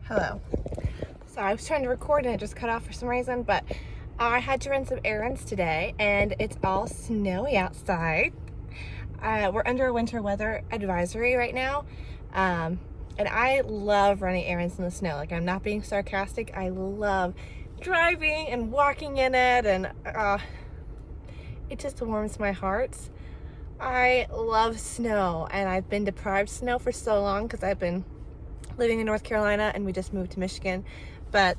Hello. So I was trying to record and it just cut off for some reason, but I had to run some errands today and it's all snowy outside. We're under a winter weather advisory right now. And I love running errands in the snow. Like, I'm not being sarcastic. I love driving and walking in it, and it just warms my heart. I love snow, and I've been deprived of snow for so long because I've been living in North Carolina and we just moved to Michigan. But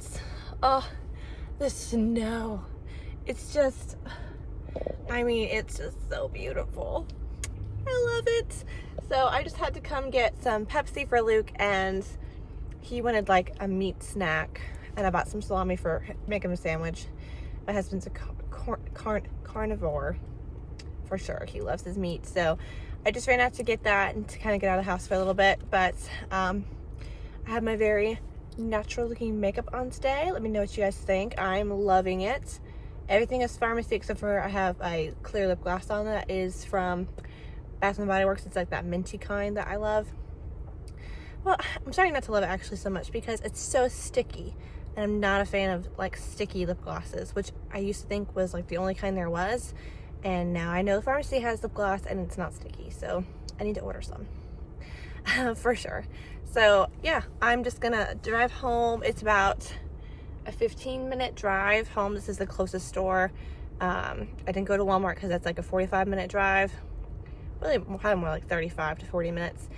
the snow, it's just, it's just so beautiful. I love it. So I just had to come get some Pepsi for Luke, and he wanted like a meat snack, and I bought some salami for making him a sandwich. My husband's a carnivore for sure. He loves his meat, so I just ran out to get that and to kind of get out of the house for a little bit. But I have my very natural looking makeup on today. Let me know what you guys think. I'm loving it. Everything is pharmacy except for I have a clear lip gloss on that is from Bath & Body Works. It's like that minty kind that I love. Well, I'm starting not to love it actually so much because it's so sticky, and I'm not a fan of like sticky lip glosses, which I used to think was like the only kind there was, and now I know the pharmacy has lip gloss and it's not sticky, so I need to order some for sure. So yeah, I'm just gonna drive home. It's about a 15-minute drive home. This is the closest store. I didn't go to Walmart because that's like a 45-minute drive. Really, probably more like 35 to 40 minutes.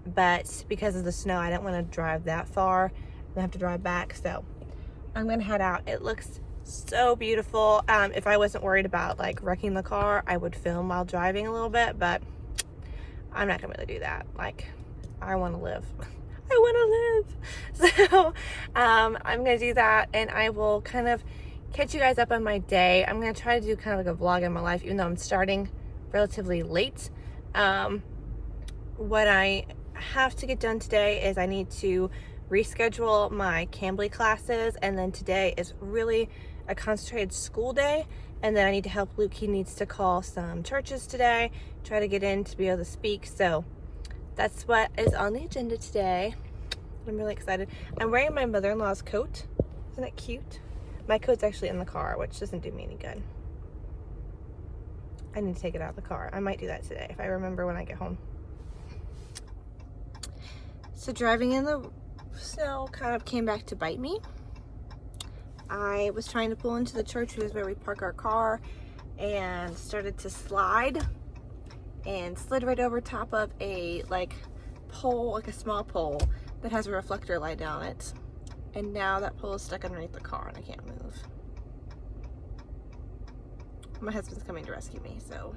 But because of the snow, I didn't want to drive that far and have to drive back. So I'm gonna head out. It looks so beautiful. If I wasn't worried about like wrecking the car, I would film while driving a little bit, but I'm not gonna really do that. Like, I want to live. I want to live. So I'm gonna do that, and I will kind of catch you guys up on my day. I'm gonna try to do kind of like a vlog in my life, even though I'm starting relatively late. What I have to get done today is I need to reschedule my Cambly classes, and then today is really a concentrated school day, and then I need to help Luke. He needs to call some churches today, try to get in to be able to speak. So that's what is on the agenda today. I'm really excited. I'm wearing my mother-in-law's coat. Isn't it cute? My coat's actually in the car, which doesn't do me any good. I need to take it out of the car. I might do that today if I remember when I get home. So driving in the snow kind of came back to bite me. I was trying to pull into the church, which is where we park our car, and started to slide and slid right over top of a like pole, like a small pole that has a reflector light on it. And now that pole is stuck underneath the car and I can't move. My husband's coming to rescue me, so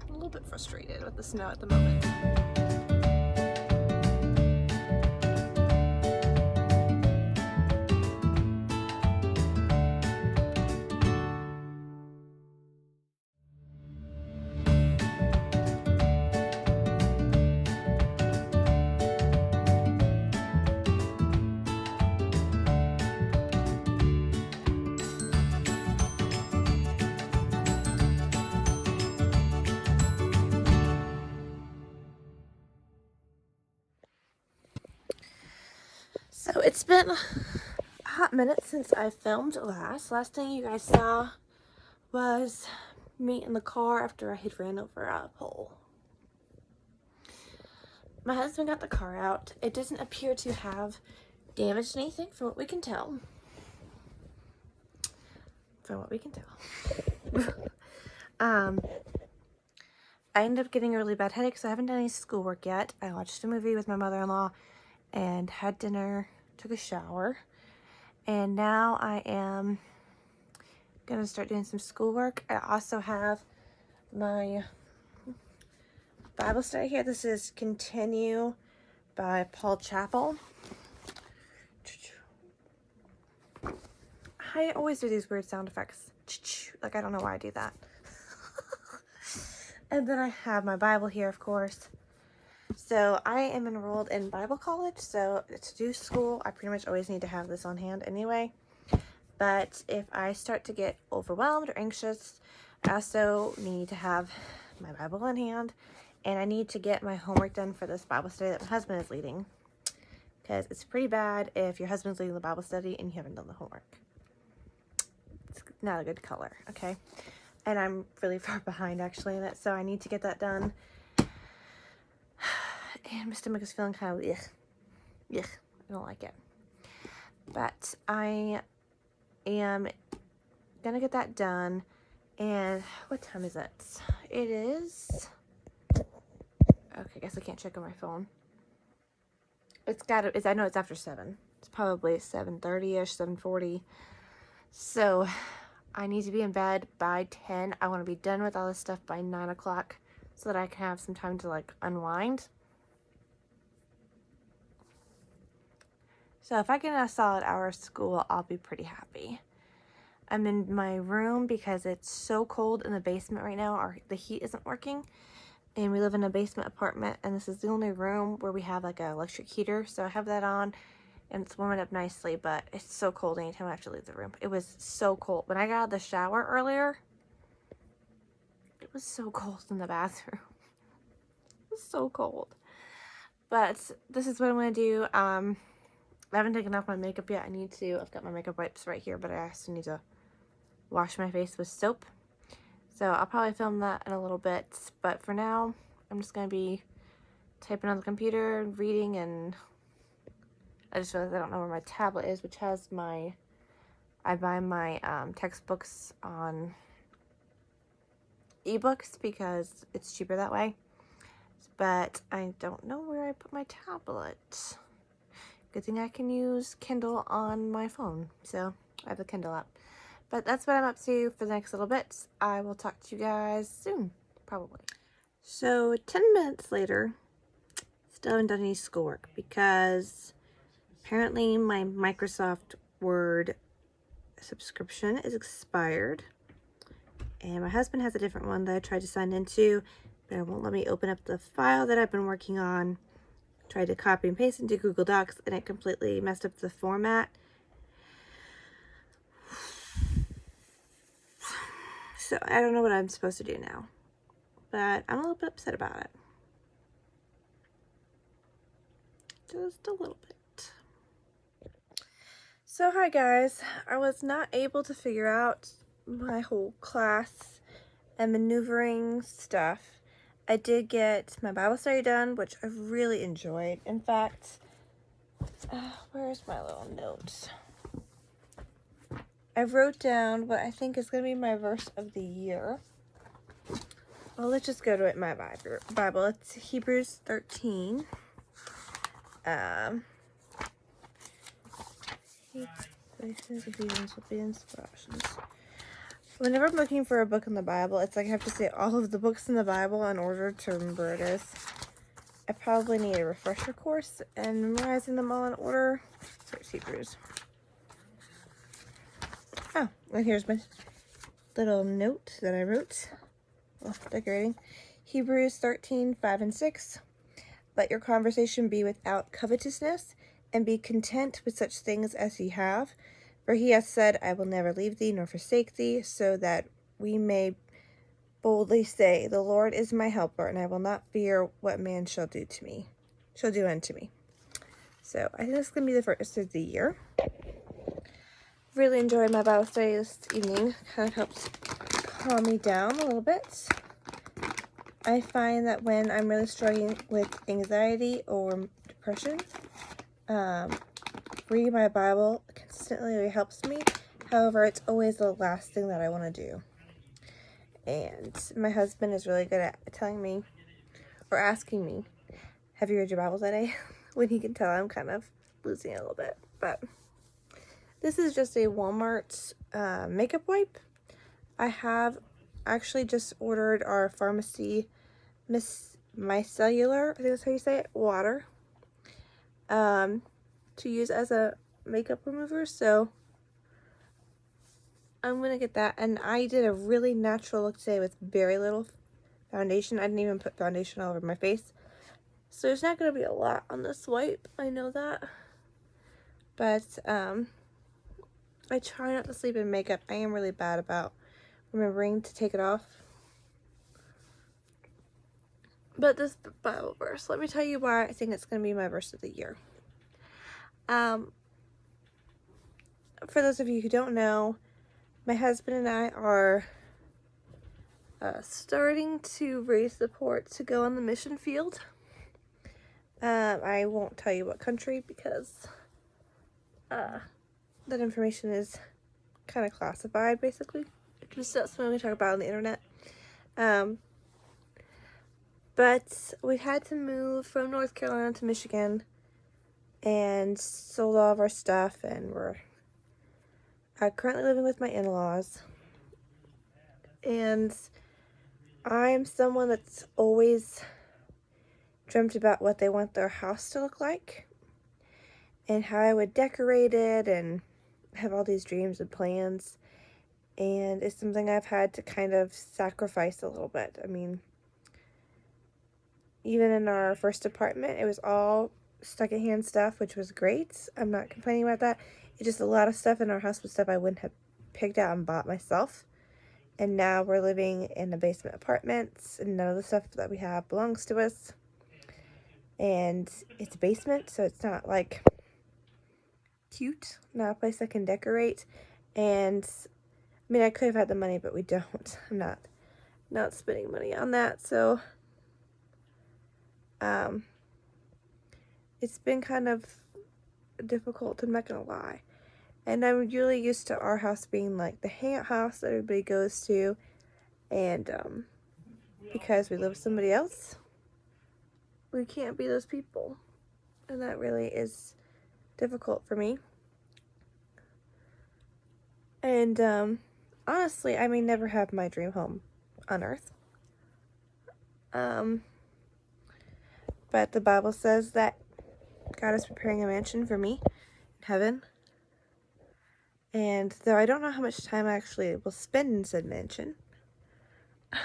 I'm a little bit frustrated with the snow at the moment. So it's been a hot minute since I filmed last. Last thing you guys saw was me in the car after I had ran over a pole. My husband got the car out. It doesn't appear to have damaged anything from what we can tell. I ended up getting a really bad headache, so I haven't done any schoolwork yet. I watched a movie with my mother-in-law and had dinner, took a shower, and now I am gonna start doing some schoolwork. I also have my Bible study here. This is Continue by Paul Chappell. I always do these weird sound effects. Like, I don't know why I do that. And then I have my Bible here, of course. So I am enrolled in Bible college, so to do school, I pretty much always need to have this on hand anyway. But if I start to get overwhelmed or anxious, I also need to have my Bible in hand, and I need to get my homework done for this Bible study that my husband is leading, because it's pretty bad if your husband's leading the Bible study and you haven't done the homework. It's not a good color, okay? And I'm really far behind actually in it, so I need to get that done. And my stomach is feeling kind of yuck. I don't like it. But I am gonna get that done. And what time is it? It is, okay, I guess I can't check on my phone. I know it's after 7. It's probably 7:30ish, 7:40. So I need to be in bed by 10. I want to be done with all this stuff by 9 o'clock so that I can have some time to like unwind. So if I get a solid hour of school, I'll be pretty happy. I'm in my room because it's so cold in the basement right now. The heat isn't working. And we live in a basement apartment. And this is the only room where we have like an electric heater. So I have that on. And it's warming up nicely. But it's so cold anytime I have to leave the room. It was so cold. When I got out of the shower earlier, it was so cold in the bathroom. It was so cold. But this is what I'm going to do. I haven't taken off my makeup yet. I need to. I've got my makeup wipes right here, but I also need to wash my face with soap. So I'll probably film that in a little bit. But for now, I'm just going to be typing on the computer, reading, and I just realized I don't know where my tablet is, which has I buy my textbooks on ebooks because it's cheaper that way. But I don't know where I put my tablet. Good thing I can use Kindle on my phone. So I have the Kindle app. But that's what I'm up to for the next little bit. I will talk to you guys soon, probably. So 10 minutes later, still haven't done any schoolwork because apparently my Microsoft Word subscription is expired. And my husband has a different one that I tried to sign into, but it won't let me open up the file that I've been working on. Tried to copy and paste into Google Docs and it completely messed up the format. So I don't know what I'm supposed to do now, but I'm a little bit upset about it. Just a little bit. So hi guys, I was not able to figure out my whole class and maneuvering stuff. I did get my Bible study done, which I really enjoyed. In fact, where's my little notes? I wrote down what I think is going to be my verse of the year. Well, let's just go to it in my Bible. It's Hebrews 13. Ephesians, Philippians, Colossians. Whenever I'm looking for a book in the Bible, it's like I have to say all of the books in the Bible in order to remember where it is. I probably need a refresher course and memorizing them all in order. So it's Hebrews. Oh, and here's my little note that I wrote. Oh, decorating. Hebrews 13, 5 and 6. Let your conversation be without covetousness, and be content with such things as ye have. For he has said, I will never leave thee nor forsake thee, so that we may boldly say, the Lord is my helper, and I will not fear what man shall do unto me. So I think this is going to be the first of the year. Really enjoyed my Bible study this evening. Kind of helped calm me down a little bit. I find that when I'm really struggling with anxiety or depression, reading my Bible consistently helps me. However, it's always the last thing that I want to do. And my husband is really good at telling me or asking me, have you read your Bible today? When he can tell I'm kind of losing it a little bit. But this is just a Walmart makeup wipe. I have actually just ordered our pharmacy micellar, I think that's how you say it, water, to use as a makeup remover. So I'm gonna get that. And I did a really natural look today with very little foundation. I didn't even put foundation all over my face, so there's not gonna be a lot on this wipe, I know that. But I try not to sleep in makeup. I am really bad about remembering to take it off. But this Bible verse, let me tell you why I think it's going to be my verse of the year. For those of you who don't know, my husband and I are starting to raise support to go on the mission field. I won't tell you what country because that information is kind of classified, basically. It's not something we talk about on the internet. But we had to move from North Carolina to Michigan and sold all of our stuff, and we're currently living with my in-laws. And I'm someone that's always dreamt about what they want their house to look like and how I would decorate it, and have all these dreams and plans. And it's something I've had to kind of sacrifice a little bit. I mean, even in our first apartment, it was all secondhand stuff, which was great. I'm not complaining about that. It's just a lot of stuff in our house was stuff I wouldn't have picked out and bought myself. And now we're living in a basement apartment, and none of the stuff that we have belongs to us. And it's a basement, so it's not like cute, not a place I can decorate. And I mean, I could have had the money, but we don't. I'm not spending money on that. So it's been kind of difficult, I'm not gonna lie. And I'm really used to our house being like the hangout house that everybody goes to. And because we live with somebody else, we can't be those people. And that really is difficult for me. And honestly, I may never have my dream home on earth. But the Bible says that God is preparing a mansion for me in heaven. And though I don't know how much time I actually will spend in said mansion,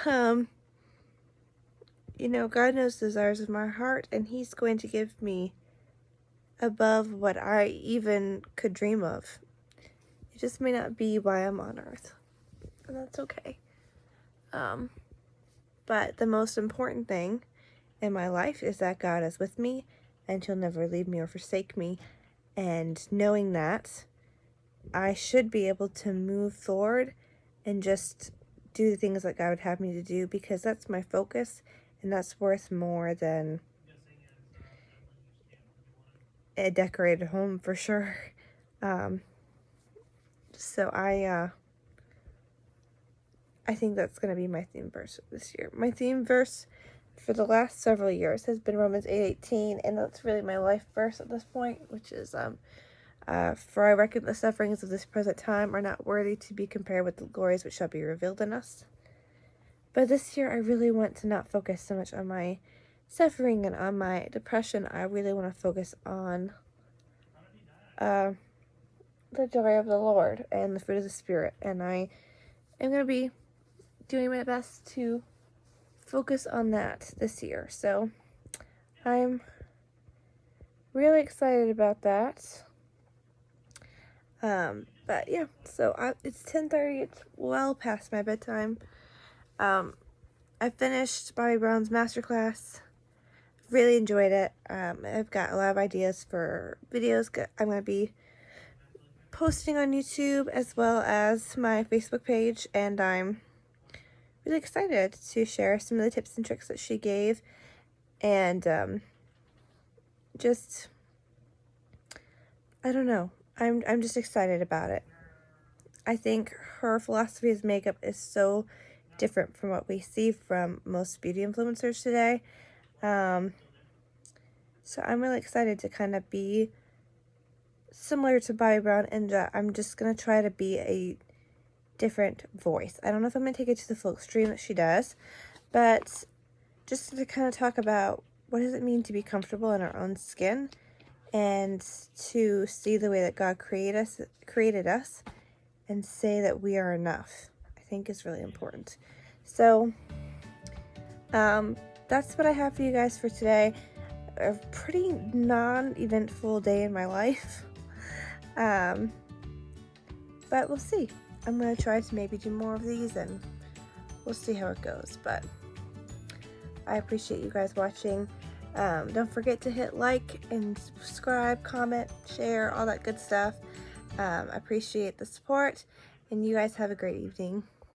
you know, God knows the desires of my heart, and He's going to give me above what I even could dream of. It just may not be why I'm on earth, and that's okay. But the most important thing in my life is that God is with me, and He'll never leave me or forsake me. And knowing that, I should be able to move forward and just do the things that God would have me to do, because that's my focus, and that's worth more than a decorated home for sure. So I think that's going to be my theme verse this year. My theme verse for the last several years has been Romans 8:18, and that's really my life verse at this point, which is for I reckon the sufferings of this present time are not worthy to be compared with the glories which shall be revealed in us. But this year I really want to not focus so much on my suffering and on my depression. I really want to focus on the joy of the Lord and the fruit of the Spirit. And I am going to be doing my best to focus on that this year. So I'm really excited about that. But yeah, so it's 10:30. It's well past my bedtime. I finished Bobbi Brown's masterclass. Really enjoyed it. I've got a lot of ideas for videos I'm going to be posting on YouTube as well as my Facebook page, and I'm really excited to share some of the tips and tricks that she gave, and just, I don't know, I'm just excited about it. I think her philosophy of makeup is so different from what we see from most beauty influencers today. So I'm really excited to kind of be similar to Bobbi Brown, and I'm just going to try to be a different voice. I don't know if I'm going to take it to the full extreme that she does, but just to kind of talk about what does it mean to be comfortable in our own skin and to see the way that God created us and say that we are enough, I think is really important. So that's what I have for you guys for today. A pretty non-eventful day in my life. But we'll see. I'm going to try to maybe do more of these, and we'll see how it goes. But I appreciate you guys watching. Don't forget to hit like and subscribe, comment, share, all that good stuff. I appreciate the support, and you guys have a great evening.